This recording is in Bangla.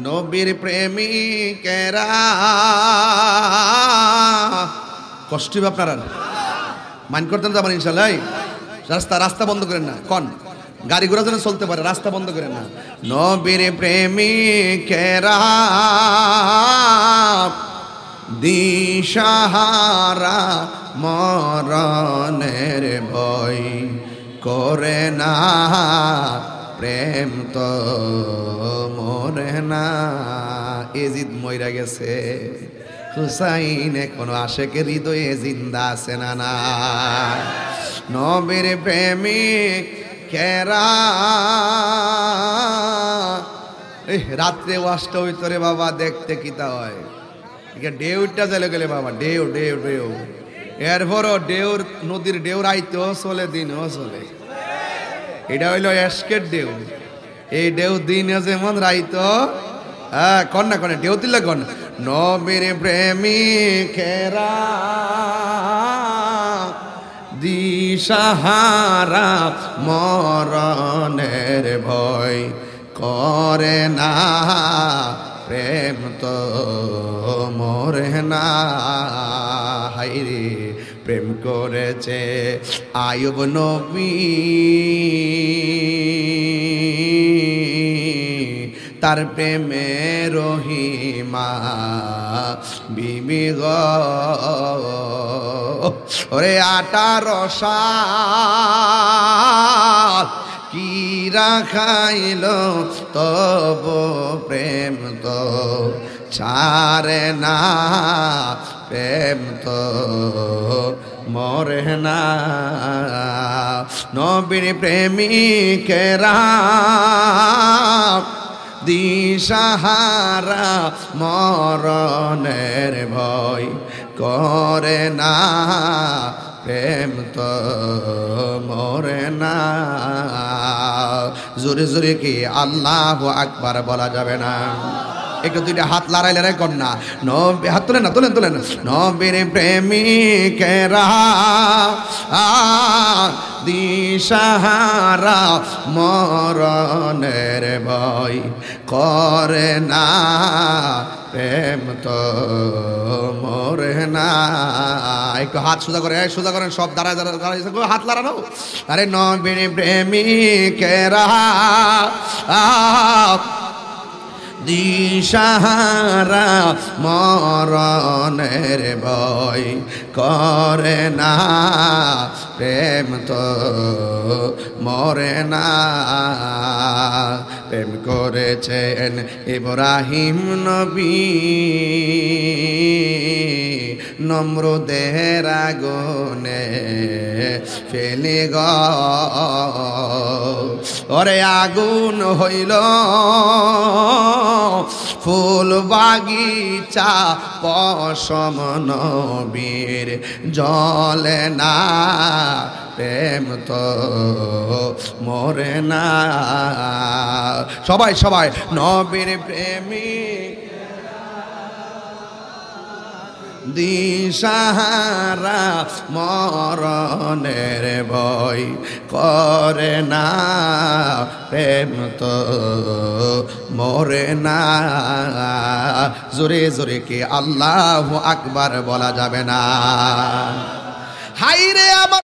নবীর প্রেমিকেরা কষ্ট হবে আপনারা মাইন্ড করতেন তো আমার ইনশাআল্লাহ। রাস্তা বন্ধ করেন না, কন গাড়ি ঘোড়া যেন চলতে পারে, রাস্তা বন্ধ করেন না। নবীর প্রেমিকেরা দিশাহারা মরণের ভয় করে না, প্রেম তো মরে না। এজিদ মইরা গেছে, হুসাইন এখনো আশেকের হৃদয়ে জিন্দা আছে না না। নবীর প্রেমিক কেরা রাত্রে ওয়াশটা হইতরে বাবা দেখতে কিতা হয়, ডেউটা চলে গেলে বাবা ডেউ ডেউ ডেউ, এরপরও ডেউর নদীর ডেউর আইতেও চলে দিনও চলে। এটা হইল এশকের ঢেউ। এই ঢেউ দিনে যেমন রাইতো কন্যা কন্যা ঢেউ দিলে কন। নবীর প্রেমিকেরা দিশাহারা মরণের ভয় করে না, প্রেম তো মরে না। হাইরে প্রেম করেছে আয়ুব নবী, তার প্রেমে রহিমা বিবি গো। ওরে 18 সাল কি রাখাইল তব প্রেম তো ছাড়ে না, প্রেম তো মরে না। নবীর প্রেমিকেরা দিশাহারা মরণের ভয় করে না, প্রেম তো মরে না। জোরে জোরে কি আল্লাহু আকবার বলা যাবে না? একটু দুইটা হাত লড়াই লড়াই কর না। নবী হাত তোলেন না, তোলেন তোলেন। নবীর প্রেমিকেরা দিশাহারা মরণের ভয় করে না, প্রেম তো মরে না। একটু হাত সোজা করে, সোজা করেন সব দাঁড়ায় দাঁড়ায় হাত লড়ানো। আরে নবীর প্রেমিকেরা দিশাহারা মরণের ভয় করে না, প্রেম তো মরে না। প্রেম করেছেন ইব্রাহিম নবী, নমরুদের আগুনে ফেলে গো। ওরে আগুন হইল ফুল বাগিচা পশম, নবীর জলে না, প্রেম তো মরে না। সবাই সবাই নবীর প্রেমিক দিশাহারা মরণের ভয় করে না, প্রেম তো মরে না। জোরে জোরে কি আল্লাহু আকবার বলা যাবে না? হাইরে আমার